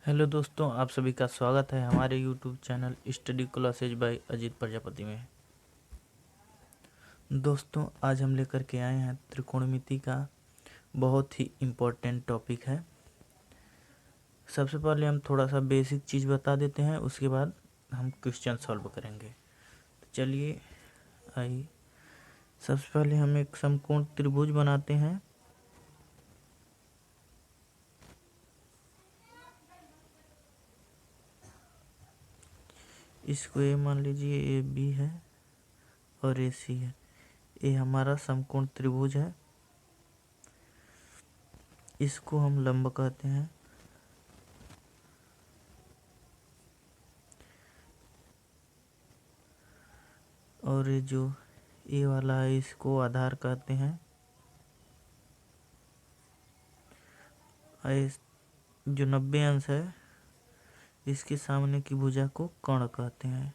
Hello दोस्तों, आप सभी का स्वागत है हमारे YouTube channel study classes by Ajeet Prajapati में। दोस्तों, आज हम लेकर के आए हैं त्रिकोणमिति का बहुत ही इम्पोर्टेंट टॉपिक है। सबसे पहले हम थोड़ा सा बेसिक चीज़ बता देते हैं, उसके बाद हम क्वेश्चन सॉल्व करेंगे। तो चलिए आइए, सबसे पहले हम एक समकोण त्रिभुज बनाते हैं। इसको ए मान लीजिए, ए बी है और ए सी है। ये हमारा समकोण त्रिभुज है, इसको हम लंब कहते हैं। और ये जो ए वाला है इसको आधार कहते हैं। जो 90 अंश है इसके सामने की भुजा को कर्ण कहते हैं।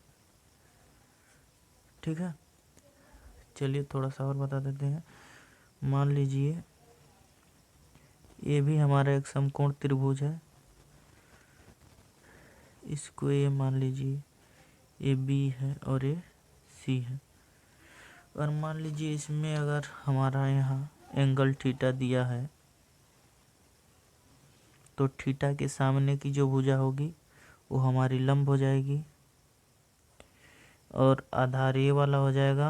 ठीक है, चलिए थोड़ा सा और बता देते हैं। मान लीजिए ये भी हमारा एक समकोण त्रिभुज है, इसको ये मान लीजिए, ये बी है और ये सी है। और मान लीजिए इसमें अगर हमारा यहाँ एंगल थीटा दिया है तो थीटा के सामने की जो भुजा होगी वो हमारी लंब हो जाएगी और आधार ये वाला हो जाएगा,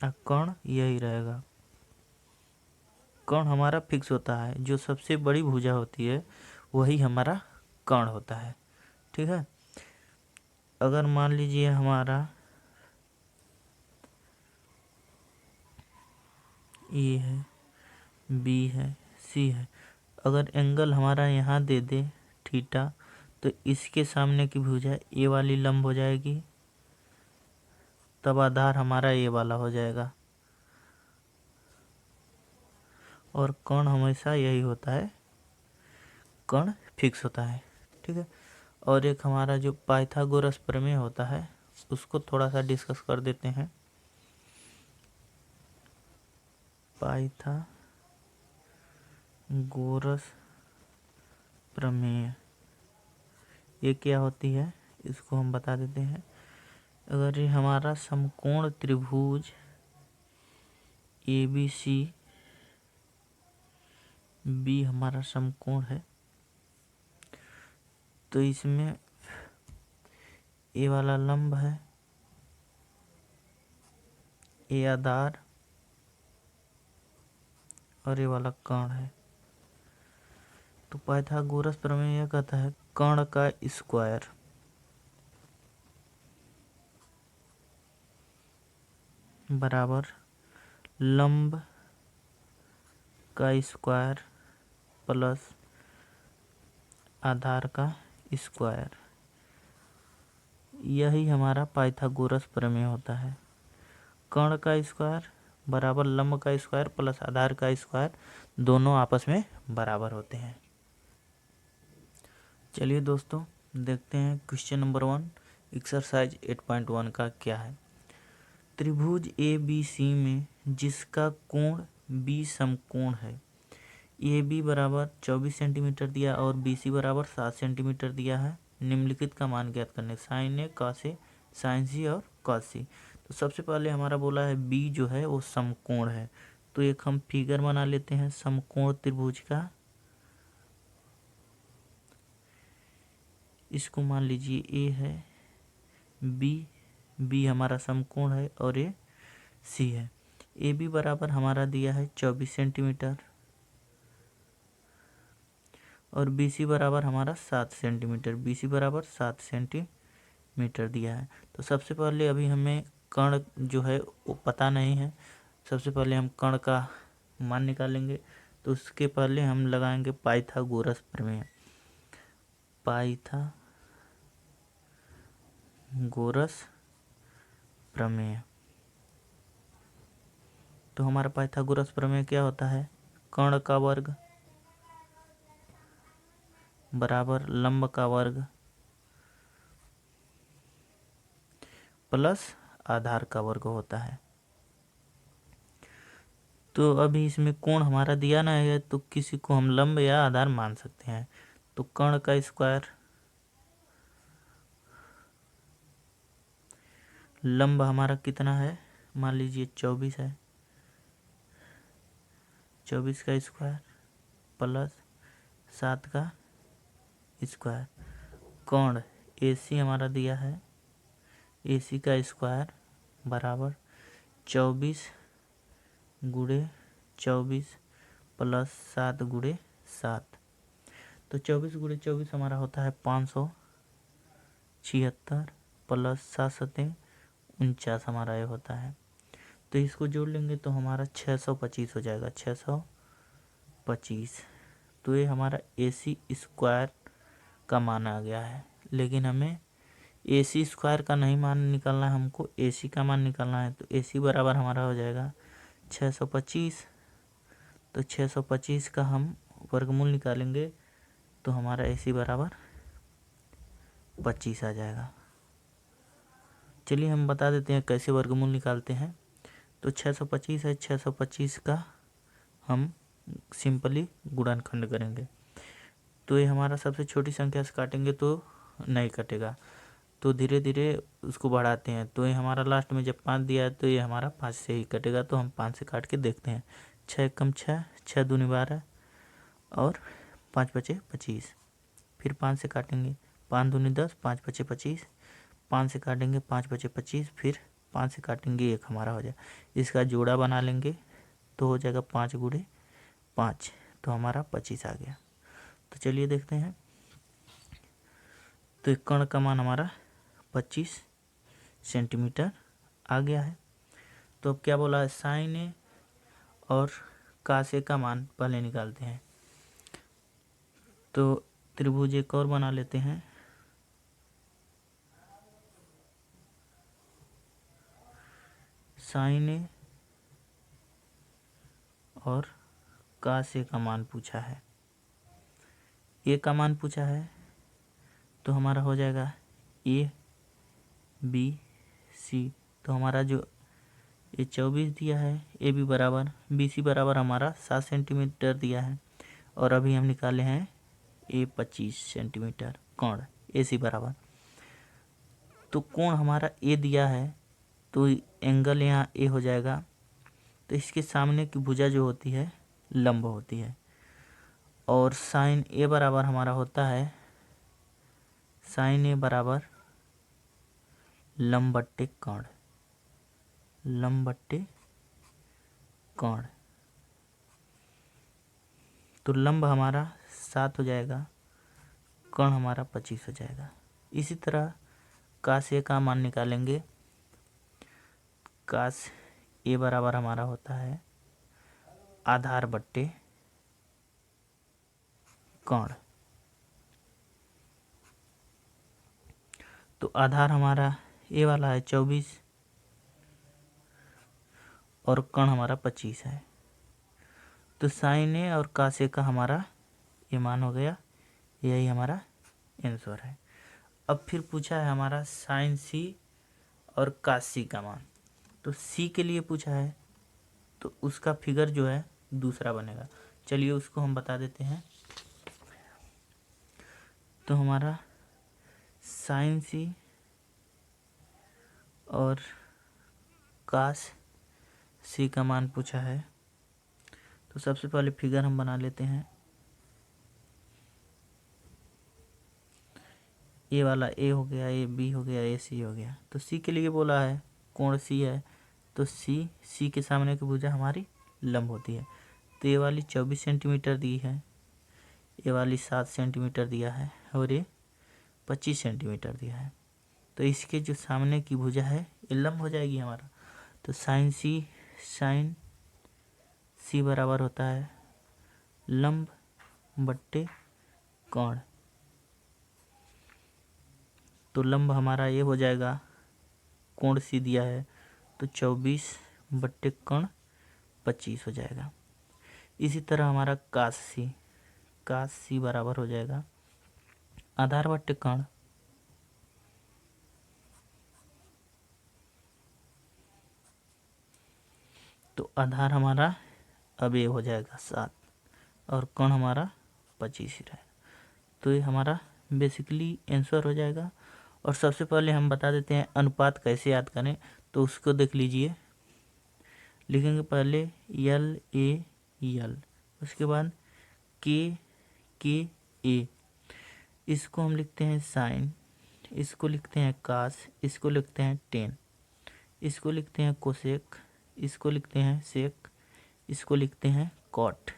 कर्ण यही रहेगा। कर्ण हमारा फिक्स होता है, जो सबसे बड़ी भुजा होती है वही हमारा कर्ण होता है। ठीक है, अगर मान लीजिए हमारा ए है, बी है, सी है, अगर एंगल हमारा यहाँ दे दे थीटा, तो इसके सामने की भुजा ए वाली लंब हो जाएगी, तब आधार हमारा ए वाला हो जाएगा। और कर्ण हमेशा यही होता है, कर्ण फिक्स होता है। ठीक है, और एक हमारा जो पाइथागोरस प्रमेय होता है उसको थोड़ा सा डिस्कस कर देते हैं। पाइथागोरस प्रमेय ये क्या होती है इसको हम बता देते हैं। अगर ये हमारा समकोण त्रिभुज ए बी सी, बी हमारा समकोण है, तो इसमें ए वाला लंब है, ए आधार और ये वाला कर्ण है। तो पाइथागोरस प्रमेय यह कहता है कर्ण का स्क्वायर बराबर लंब का स्क्वायर प्लस आधार का स्क्वायर, यही हमारा पाइथागोरस प्रमेय होता है। कर्ण का स्क्वायर बराबर लंब का स्क्वायर प्लस आधार का स्क्वायर, दोनों आपस में बराबर होते हैं। चलिए दोस्तों देखते हैं क्वेश्चन नंबर 1 एक्सरसाइज 8.1 का क्या है। त्रिभुज ए बी सी में जिसका कोण बी समकोण है, ए बी बराबर 24 सेंटीमीटर दिया और बी सी बराबर 7 सेंटीमीटर दिया है। निम्नलिखित का मान ज्ञात करने, sign A cos A, sign सी और कॉस सी। तो सबसे पहले हमारा बोला है बी जो है वो समकोण है, तो एक हम फिगर बना लेते हैं समकोण त्रिभुज का। इसको मान लीजिए ए है, बी हमारा समकोण है और ये सी है। ए बी बराबर हमारा दिया है 24 सेंटीमीटर और बी सी बराबर हमारा 7 सेंटीमीटर, बी सी बराबर 7 सेंटीमीटर दिया है। तो सबसे पहले अभी हमें कर्ण जो है वो पता नहीं है, सबसे पहले हम कर्ण का मान निकालेंगे। तो उसके पहले हम लगाएंगे पाइथागोरस प्रमेय। पाइथागोरस प्रमेय, तो हमारा पाइथागोरस प्रमेय क्या होता है, कर्ण का वर्ग बराबर लंब का वर्ग प्लस आधार का वर्ग होता है। तो अभी इसमें कोण हमारा दिया ना है, तो किसी को हम लंब या आधार मान सकते हैं। तो कर्ण का स्क्वायर, लंब हमारा कितना है, मान लीजिए 24 है, 24 का स्क्वायर प्लस 7 का स्क्वायर। कोण AC हमारा दिया है, AC का स्क्वायर बराबर 24 गुणे 24 प्लस 7 गुणे 7। तो 24 गुणे 24 हमारा होता है 576 प्लस 7 × 7 = 49 होता है। तो इसको जोड़ लेंगे तो हमारा 625 हो जाएगा, 625। तो ये हमारा AC स्क्वायर का मान आ गया है। लेकिन हमें AC स्क्वायर का नहीं मान निकालना है, हमको AC का मान निकालना है। तो AC बराबर हमारा हो जाएगा 625। तो 625 का हम वर्गमूल निकालेंगे तो हमारा AC बराबर 25 आ जाएगा। चलिए हम बता देते हैं कैसे वर्गमूल निकालते हैं। तो 625 है, 625 का हम सिंपली गुणनखंड करेंगे। तो ये हमारा सबसे छोटी संख्या से काटेंगे तो नहीं कटेगा, तो धीरे धीरे उसको बढ़ाते हैं। तो ये हमारा लास्ट में जब 5 दिया है तो ये हमारा 5 से ही कटेगा। तो हम 5 से काट के देखते हैं। 6 कम 6, 6 दूनी 12 और 5 बचे 25। फिर 5 से काटेंगे, 5 दूनी 10, 5 बचे 25। 5 से काटेंगे, 5 बचे 25। फिर 5 से काटेंगे, 1 हमारा हो जाए। इसका जोड़ा बना लेंगे तो हो जाएगा 5 गुणे 5, तो हमारा 25 आ गया। तो चलिए देखते हैं। तो कर्ण का मान हमारा 25 सेंटीमीटर आ गया है। तो अब क्या बोला है, साइन ए और कास ए का मान पहले निकालते हैं। तो त्रिभुज एक और बना लेते हैं। साइन ए और कास ए का मान पूछा है, ए का मान पूछा है, तो हमारा हो जाएगा ABC। तो हमारा जो ये 24 दिया है, AB बराबर BC बराबर हमारा 7 सेंटीमीटर दिया है। और अभी हम निकाले हैं A 25 सेंटीमीटर कोण AC बराबर। तो कोण हमारा A दिया है, तो एंगल यहाँ A हो जाएगा। तो इसके सामने की भुजा जो होती है लंब होती है। और साइन A बराबर हमारा होता है, साइन A बराबर लंब बट्टे कोण, लंब बट्टे कोण। तो लंब हमारा 7 हो जाएगा, कोण हमारा 25 हो जाएगा। इसी तरह कास ए का मान निकालेंगे। कास ए बराबर हमारा होता है आधार बट्टे कोण। तो आधार हमारा ए वाला है 24 और कोण हमारा 25 है। तो साइन ए और कास ए का हमारा ये मान हो गया, यही हमारा आंसर है। अब फिर पूछा है हमारा साइन सी और कास सी का मान। तो सी के लिए पूछा है, तो उसका फिगर जो है दूसरा बनेगा। चलिए उसको हम बता देते हैं। तो हमारा साइन सी और कास सी का मान पूछा है। तो सबसे पहले फिगर हम बना लेते हैं। ए वाला ए हो गया, ए बी हो गया, ए सी हो गया। तो सी के लिए बोला है, कोण सी है, तो सी के सामने की भुजा हमारी लंब होती है। तो ये वाली 24 सेंटीमीटर दी है, ये वाली 7 सेंटीमीटर दिया है और ये 25 सेंटीमीटर दिया है। तो इसके जो सामने की भुजा है ये लंब हो जाएगी हमारा। तो साइन सी बराबर होता है लंब बट्टे कोण। तो लंब हमारा ये हो जाएगा, कोण सी दिया है तो 24 बट्टे कोण 25 हो जाएगा। इसी तरह हमारा कास सी बराबर हो जाएगा आधार बट्टे कोण। तो आधार हमारा अब ये हो जाएगा 7 और कोण हमारा 25 ही रहेगा। तो ये हमारा बेसिकली आंसर हो जाएगा। और सबसे पहले हम बता देते हैं अनुपात कैसे याद करें, तो उसको देख लीजिए। लिखेंगे पहले LAL, उसके बाद KA, इसको हम लिखते हैं साइन, इसको लिखते हैं कास, इसको लिखते हैं टेन, इसको लिखते हैं कोसेक, इसको लिखते हैं सेक, इसको लिखते हैं कॉट।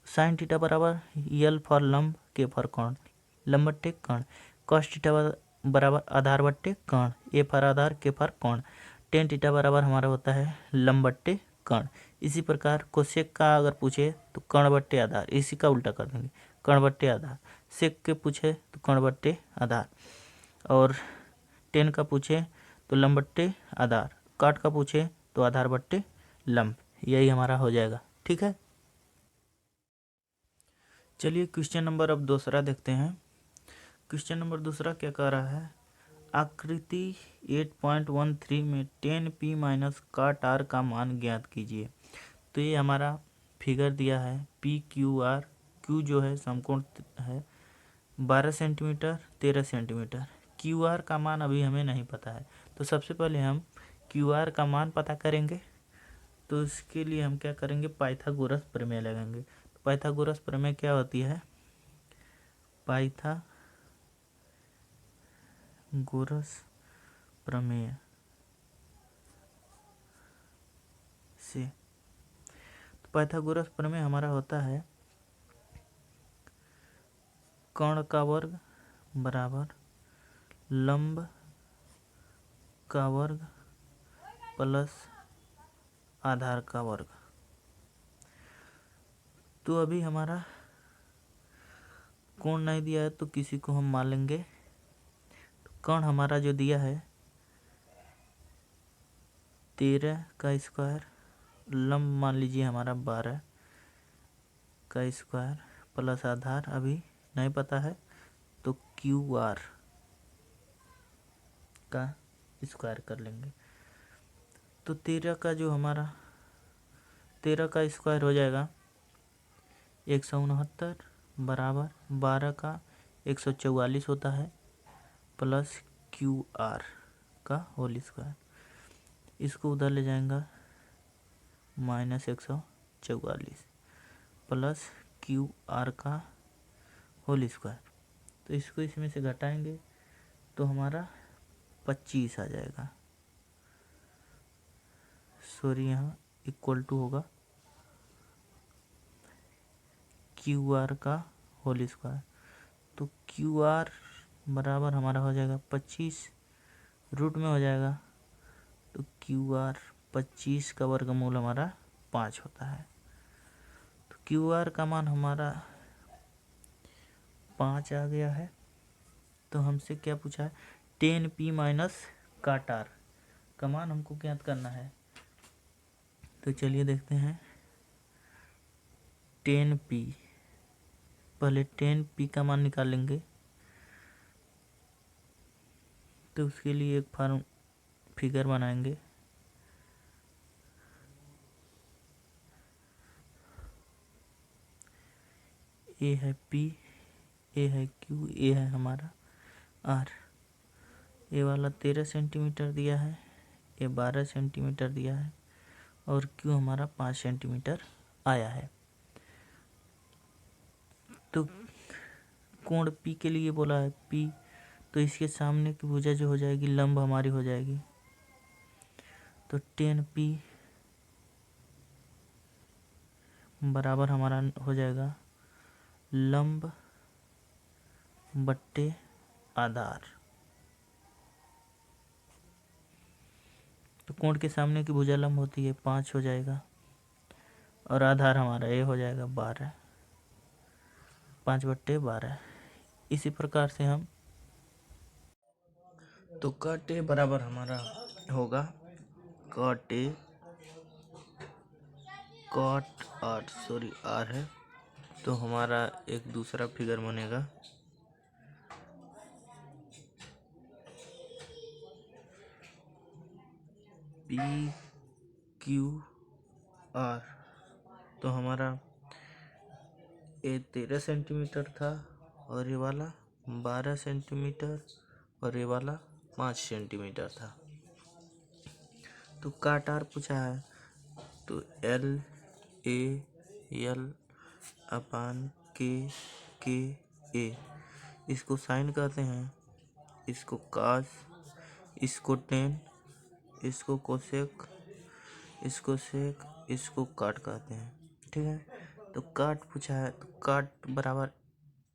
साइन थीटा बराबर L फॉर लंब, K फॉर कोण, लंब बट्टे कोण, कॉस थीटा बराबर आधार बट्टे कोण, A for Aadhaar, K for कोण, टेन थीटा बराबर हमारा होता है लंब बट्टे कोण। इसी प्रकार कोसेक का अगर पूछे तो कोण बट्टे आधार, इसी का उल्टा कर देंगे, कोण बट्टे आधार। सेक के पूछे तो कोण बट्टे आधार, और टेन का पूछे तो लंब बट्टे आधार, काट का पूछे तो आधार बट्टे लंब। यही हमारा हो जाएगा। ठीक है, चलिए क्वेश्चन नंबर अब दूसरा देखते हैं। क्वेश्चन नंबर दूसरा क्या कह रहा है, आकृति 8.13 में 10p माइनस काट आर का मान ज्ञात कीजिए। तो ये हमारा फिगर दिया है PQR, Q जो है समकोण है 12 सेंटीमीटर 13 सेंटीमीटर। QR का मान अभी हमें नहीं पता है, तो सबसे पहले हम QR का मान पता करेंगे। तो इसके लिए हम क्या करेंगे, पाइथागोरस प्रमेय लगाएंगे। तो पाइथागोरस प्रमेय क्या होती है, पाइथागोरस प्रमेय से, तो पाइथागोरस प्रमेय हमारा होता है कोण का वर्ग बराबर लंब का वर्ग प्लस आधार का वर्ग। तो अभी हमारा कोण नहीं दिया है तो किसी को हम मान लेंगे। तो कोण हमारा जो दिया है 13 का स्क्वायर, लंब मान लीजिए हमारा 12 का स्क्वायर प्लस आधार अभी नहीं पता है, तो QR का स्क्वायर कर लेंगे। तो 13 का जो हमारा 13 का स्क्वायर हो जाएगा 169 बराबर 12 का 144 होता है प्लस QR का होल स्क्वायर, इसको उधर ले जाएगा माइनस 144 प्लस QR का होल स्क्वायर। तो इसको इसमें से घटाएंगे तो हमारा 25 आ जाएगा, सॉरी यहाँ इक्वल टू होगा QR का होल स्क्वायर। तो QR बराबर हमारा हो जाएगा 25, रूट में हो जाएगा, तो QR 25 का वर्गमूल हमारा 5 होता है। तो QR का मान हमारा 5 आ गया है। तो हमसे क्या पूछा है, 10p माइनस काट आर का मान हमको ज्ञात करना है। तो चलिए देखते हैं 10p, पहले 10p का मान निकाल लेंगे। तो उसके लिए एक फिगर बनाएंगे। ए है P, ए है Q, ए है हमारा R। ए वाला 13 सेंटीमीटर दिया है, ए 12 सेंटीमीटर दिया है और Q हमारा 5 सेंटीमीटर आया है। तो कोण P के लिए बोला है P, तो इसके सामने की भुजा जो हो जाएगी लंब हमारी हो जाएगी। तो 10p बराबर हमारा हो जाएगा लंब बट्टे आधार। तो कोण के सामने की भुजा लंब होती है 5 हो जाएगा और आधार हमारा ये हो जाएगा 12, 5/12। इसी प्रकार से हम, तो कट ए बराबर हमारा होगा cut A cot R, sorry R है, तो हमारा एक दूसरा फिगर बनेगा PQR तो हमारा ये 13 सेंटीमीटर था और ये वाला 12 सेंटीमीटर और ये वाला 5 सेंटीमीटर था। तो काट आर पूछा है, तो LAL अपान KA, इसको साइन कहते हैं, इसको कास, इसको टेन, इसको कोसेक, इसको सेक, इसको काट कहते हैं। ठीक है, तो काट पूछा है, तो काट बराबर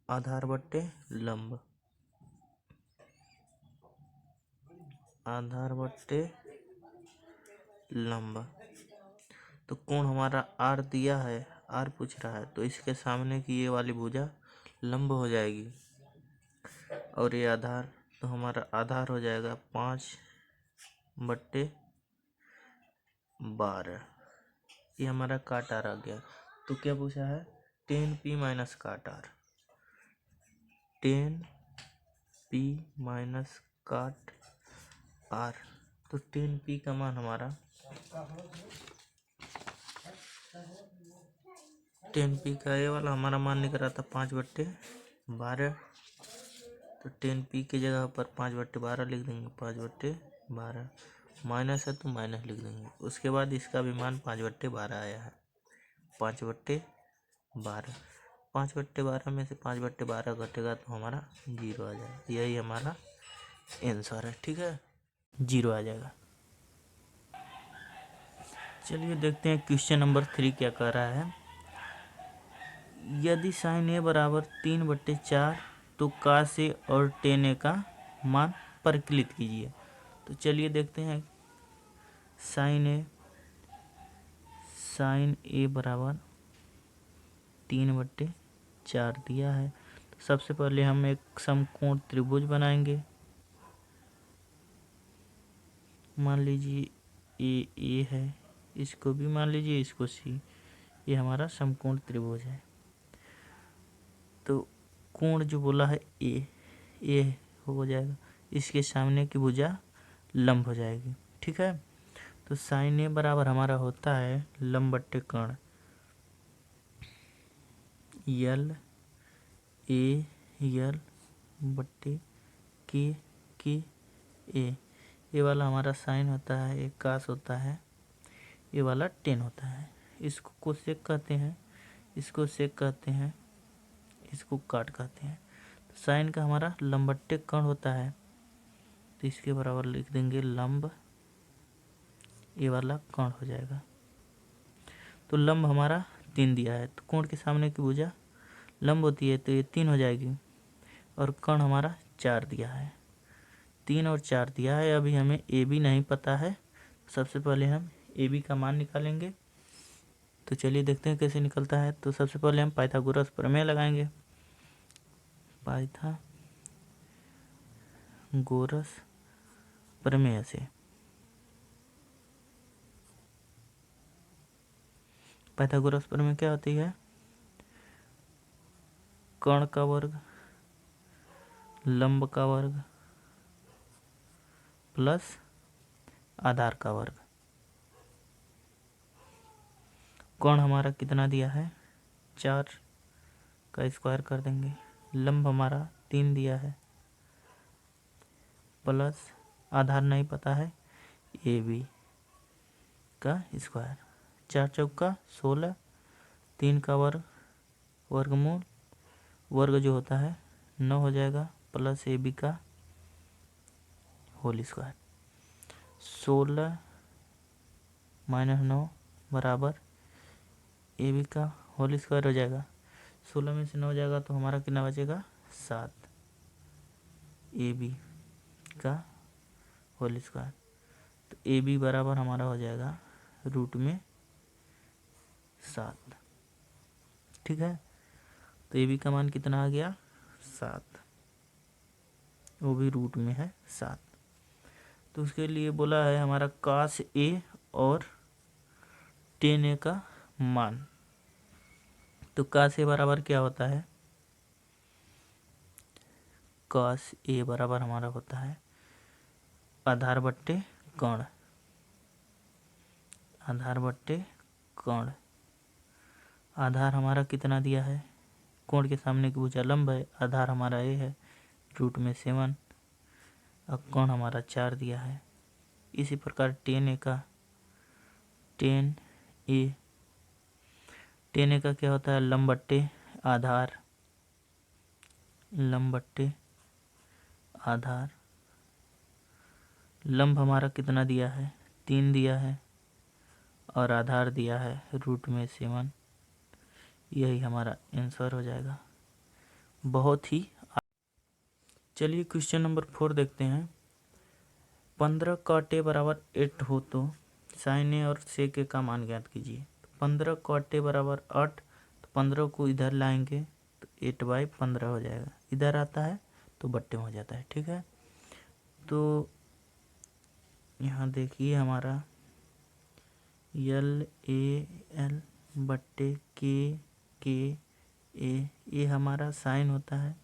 आधार बट्टे लंब, आधार बट्टे लंब। तो कोण हमारा आर दिया है, आर पूछ रहा है, तो इसके सामने की ये वाली भुजा लंब हो जाएगी और ये आधार, तो हमारा आधार हो जाएगा 5/12। ये हमारा काट आर आ गया। तो क्या पूछा है, 10P माइनस काट आर, 10P माइनस काट आर। तो 10P का मान हमारा 10P का ये वाला हमारा मान निकला था 5/12। तो 10P की जगह पर 5/12 लिख देंगे, 5/12 माइनस है तो माइनस लिख देंगे। उसके बाद इसका भी मान 5/12 आया है, 5/12। 5/12 में से 5/12 घटेगा तो हमारा 0 आ जाएगा। यही हमारा आंसर है। ठीक है, 0 आ जाएगा। चलिए देखते हैं क्वेश्चन नंबर 3 क्या कह रहा है। यदि साइन ए बराबर 3/4 तो कास ए और टेन ए का मान परिकलित कीजिए। तो चलिए देखते हैं, साइन ए बराबर 3/4 दिया है। तो सबसे पहले हम एक समकोण त्रिभुज बनाएंगे। मान लीजिए ए है, इसको भी मान लीजिए, इसको सी। ये हमारा समकोण त्रिभुज है। तो कोण जो बोला है ए हो जाएगा, इसके सामने की भुजा लंब हो जाएगी। ठीक है, तो साइन ए बराबर हमारा होता है लंब बट्टे कर्ण, LAL बट्टे KA। ये वाला हमारा साइन होता है, एक कास होता है, ये वाला टेन होता है। इसको कोसेक कहते हैं, इसको सेक कहते हैं, इसको काट कहते हैं। तो साइन का हमारा लंब बट्टे कर्ण होता है, तो इसके बराबर लिख देंगे लंब, ये वाला कर्ण हो जाएगा। तो लंब हमारा 3 दिया है, तो कोण के सामने की भुजा लंब होती है, तो ये 3 हो जाएगी। और कर्ण हमारा 4 दिया है, 3 और 4 दिया है। अभी हमें ए बी नहीं पता है, सबसे पहले हम ए बी का मान निकालेंगे। तो चलिए देखते हैं कैसे निकलता है। तो सबसे पहले हम पाइथागोरस प्रमेय लगाएंगे। पाइथागोरस प्रमेय से पाइथागोरस प्रमेय क्या होती है, कर्ण का वर्ग लंब का वर्ग प्लस आधार का वर्ग। कर्ण हमारा कितना दिया है, 4 का स्क्वायर कर देंगे। लंब हमारा 3 दिया है, प्लस आधार नहीं पता है, ए बी का स्क्वायर। 4 चौका 16, 3 का वर्ग, वर्गमूल, वर्ग जो होता है 9 हो जाएगा, प्लस ए बी का होल स्क्वायर। 16 माइनस 9 बराबर ए बी का होल स्क्वायर हो जाएगा। 16 में से 9 जाएगा तो हमारा कितना बचेगा, 7, ए बी का होल स्क्वायर। तो ए बी बराबर हमारा हो जाएगा √7। ठीक है, तो ए बी का मान कितना आ गया, 7, वो भी रूट में है 7। तो उसके लिए बोला है हमारा कास ए और टेन ए का मान। तो कास ए बराबर क्या होता है, कास ए बराबर हमारा होता है आधार बट्टे कर्ण, आधार बट्टे कर्ण। आधार हमारा कितना दिया है, कोण के सामने की भुजा लंब है, आधार हमारा ए है, रूट में 7, अब कोण हमारा 4 दिया है। इसी प्रकार tan a का क्या होता है, लंब बट्टे आधार, लंब बट्टे आधार। लंब हमारा कितना दिया है, 3 दिया है, और आधार दिया है रूट में 7। यही हमारा आंसर हो जाएगा। बहुत ही। चलिए क्वेश्चन नंबर 4 देखते हैं। 15 cot a बराबर 8 हो तो sin a और sec a का मान ज्ञात कीजिए। 15 cot a बराबर 8, तो 15 को इधर लाएंगे तो 8/15 हो जाएगा। इधर आता है तो बट्टे में हो जाता है। ठीक है, तो यहाँ देखिए हमारा LAL बट्टे के ए, ये हमारा साइन होता है,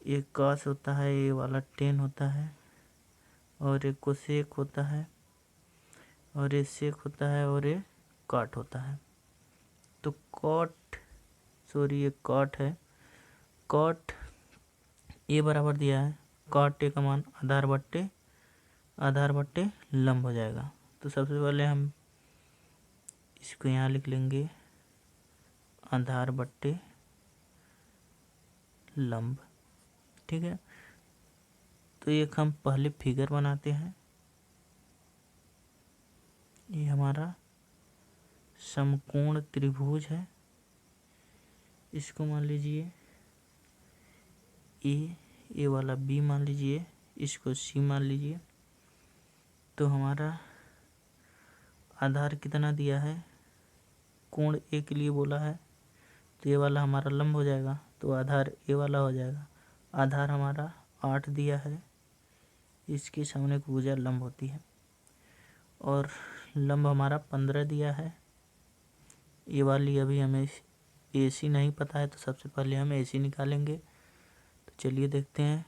एक कॉस होता है, ये वाला टेन होता है, और एक कोसेक होता है, और ये सेक होता है, और ये कॉट होता है। तो ये कॉट है। कॉट ए बराबर दिया है, कॉट ए का मान आधार बट्टे लंब हो जाएगा। तो सबसे पहले हम इसको यहाँ लिख लेंगे, आधार बट्टे लंब। ठीक है, तो एक हम पहले फिगर बनाते हैं। ये हमारा समकोण त्रिभुज है, इसको मान लीजिए ए वाला बी मान लीजिए, इसको सी मान लीजिए। तो हमारा आधार कितना दिया है, कोण ए के लिए बोला है, तो ये वाला हमारा लंब हो जाएगा, तो आधार ए वाला हो जाएगा। आधार हमारा 8 दिया है, इसके सामने की भुजा लंब होती है, और लंब हमारा 15 दिया है। ये वाली अभी हमें AC नहीं पता है, तो सबसे पहले हम AC निकालेंगे। तो चलिए देखते हैं।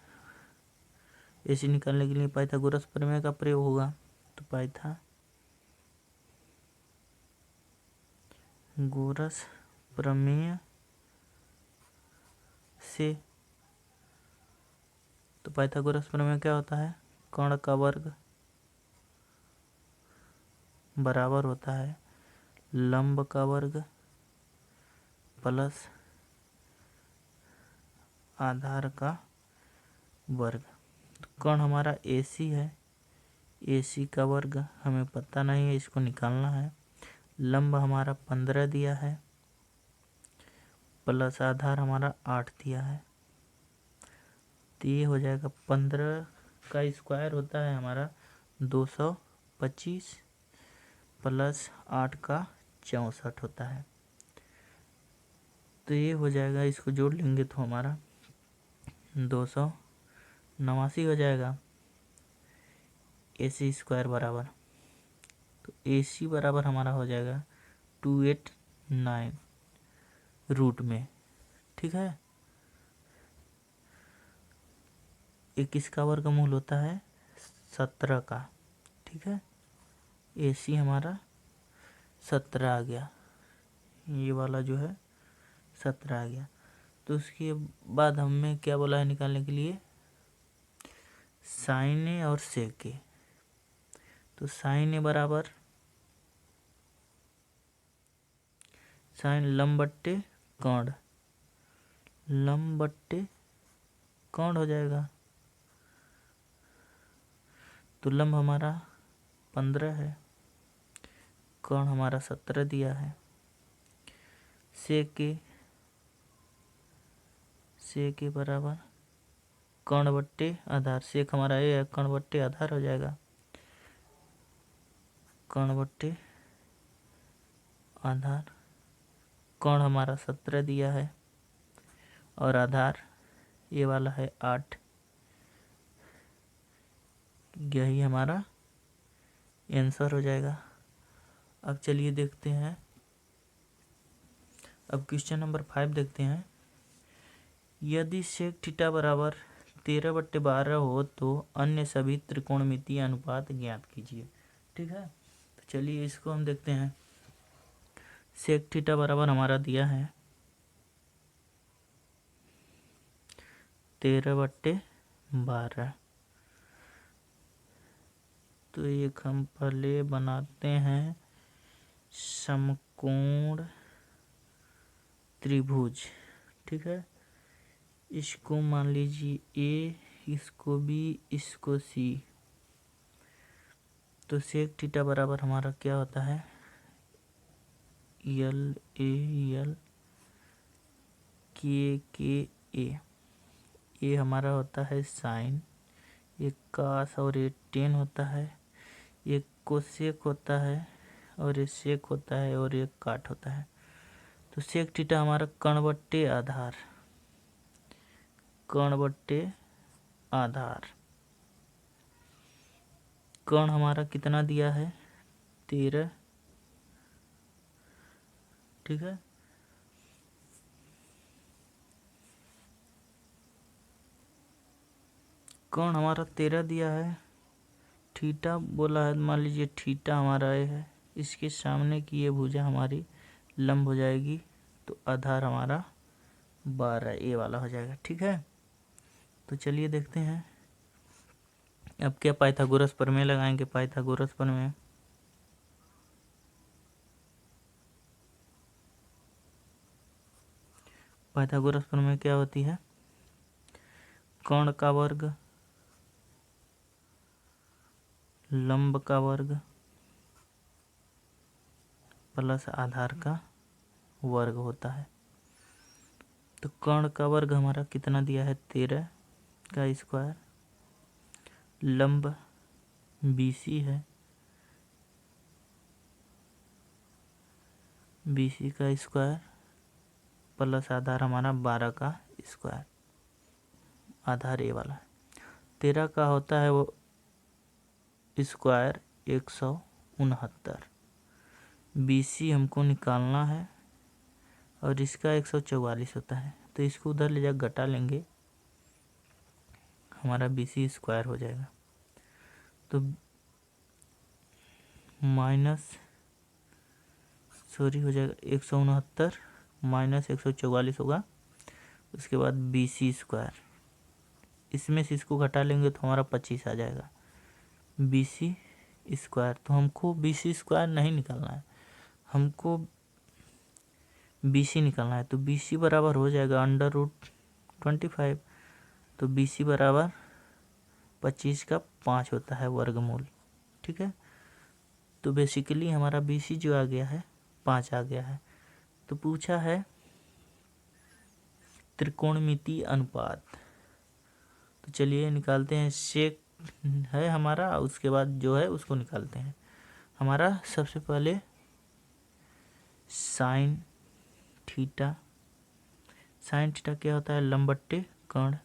AC निकालने के लिए पाइथागोरस प्रमेय का प्रयोग होगा। तो पाइथागोरस प्रमेय से, तो पाइथागोरस प्रमेय क्या होता है, कर्ण का वर्ग बराबर होता है लंब का वर्ग प्लस आधार का वर्ग। तो कर्ण हमारा AC है, AC का वर्ग हमें पता नहीं है, इसको निकालना है। लंब हमारा 15 दिया है, प्लस आधार हमारा 8 दिया है, तो ये हो जाएगा 15 का स्क्वायर होता है हमारा 225, प्लस 8 का 64 होता है। तो ये हो जाएगा, इसको जोड़ लेंगे तो हमारा 289 हो जाएगा। AC स्क्वायर बराबर, तो AC बराबर हमारा हो जाएगा 289 रूट में। ठीक है, एक इसका वर्गमूल होता है 17 का। ठीक है, AC हमारा 17 आ गया, ये वाला जो है 17 आ गया। तो उसके बाद हमें क्या बोला है निकालने के लिए, साइन ए और सेक ए। तो साइन ए बराबर साइन लंब बट्टे कर्ण, लंब बट्टे कर्ण हो जाएगा। तो लंब हमारा 15 है, कर्ण हमारा 17 दिया है। सेक ए बराबर कर्ण बट्टे आधार, सेक हमारा ए है, कर्ण बट्टे आधार हो जाएगा, कर्ण बट्टे आधार। कर्ण हमारा 17 दिया है, और आधार ये वाला है 8। यही हमारा आंसर हो जाएगा। अब चलिए देखते हैं, अब क्वेश्चन नंबर 5 देखते हैं। यदि सेक थीटा बराबर 13/12 हो तो अन्य सभी त्रिकोणमितीय अनुपात ज्ञात कीजिए। ठीक है, तो चलिए इसको हम देखते हैं। सेक थीटा बराबर हमारा दिया है 13/12। तो एक हम पहले बनाते हैं समकोण त्रिभुज, ठीक है। इसको मान लीजिए ए, इसको बी, इसको सी। तो सेक थीटा बराबर हमारा क्या होता है यल के ए हमारा होता है साइन, एक कास और एक टेन होता है, एक कोसेक होता है और एक सेक होता है और एक काट होता है। तो सेक थीटा हमारा कर्ण बट्टे आधार। कर्ण हमारा कितना दिया है 13, ठीक है। कर्ण हमारा 13 दिया है, थीटा बोला है, मान लीजिए थीटा हमारा ये है, इसके सामने की ये भुजा हमारी लंब हो जाएगी, तो आधार हमारा 12 ए वाला हो जाएगा, ठीक है। तो चलिए देखते हैं अब क्या पाइथागोरस प्रमेय लगाएंगे। पाइथागोरस प्रमेय क्या होती है, कर्ण का वर्ग लंब का वर्ग प्लस आधार का वर्ग होता है। तो कर्ण का वर्ग हमारा कितना दिया है 13 का स्क्वायर, लंब BC है, BC का स्क्वायर प्लस आधार हमारा 12 का स्क्वायर, आधार ए वाला। 13 का होता है वो स्क्वायर 169, BC हमको निकालना है और इसका 144 होता है, तो इसको उधर ले जा घटा लेंगे, हमारा BC स्क्वायर हो जाएगा। तो हो जाएगा 169 माइनस 144 होगा, उसके बाद BC स्क्वायर, इसमें से इसको घटा लेंगे तो हमारा 25 आ जाएगा BC स्क्वायर। तो हमको BC स्क्वायर नहीं निकालना है, हमको BC निकालना है। तो BC बराबर हो जाएगा √25, तो BC बराबर 25 का 5 होता है वर्गमूल, ठीक है। तो बेसिकली हमारा BC जो आ गया है 5 आ गया है। तो पूछा है त्रिकोणमितीय अनुपात, तो चलिए निकालते हैं। सेक है हमारा, उसके बाद जो है उसको निकालते हैं। हमारा सबसे पहले साइन थीटा क्या होता है लंब बट्टे कर्ण।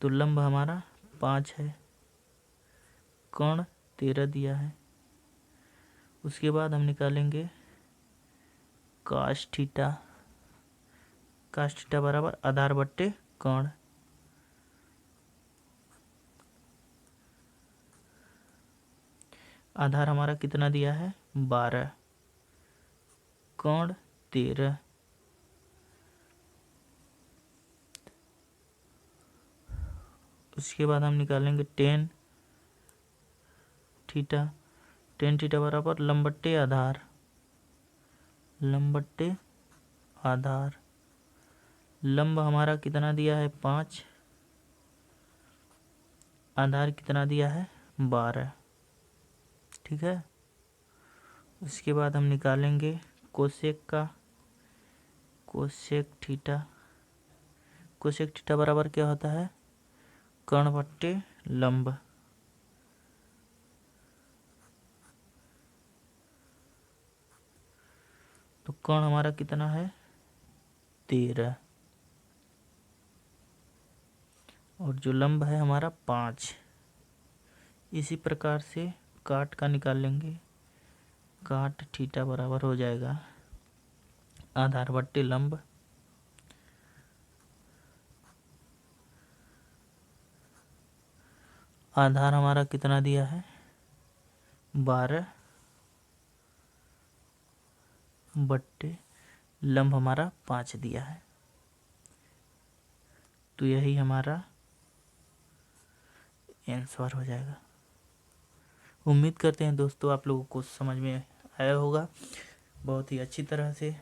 तो लंब हमारा 5 है, कर्ण 13 दिया है। उसके बाद हम निकालेंगे काश थीटा बराबर आधार बट्टे कर्ण। आधार हमारा कितना दिया है 12, कर्ण 13। उसके बाद हम निकालेंगे टेन थीटा बराबर लंब बट्टे आधार। लंब हमारा कितना दिया है 5, आधार कितना दिया है 12, ठीक है। उसके बाद हम निकालेंगे कोसेक थीटा बराबर क्या होता है कर्ण बट्टे लंब। तो कर्ण हमारा कितना है 13 और जो लंब है हमारा 5। इसी प्रकार से काट का निकाल लेंगे, काट थीटा बराबर हो जाएगा आधार बट्टे लंब। आधार हमारा कितना दिया है 12 बट्टे लंब हमारा 5 दिया है, तो यही हमारा आंसर हो जाएगा। उम्मीद करते हैं दोस्तों आप लोगों को समझ में आया होगा बहुत ही अच्छी तरह से।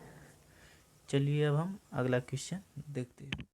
चलिए अब हम अगला क्वेश्चन देखते हैं।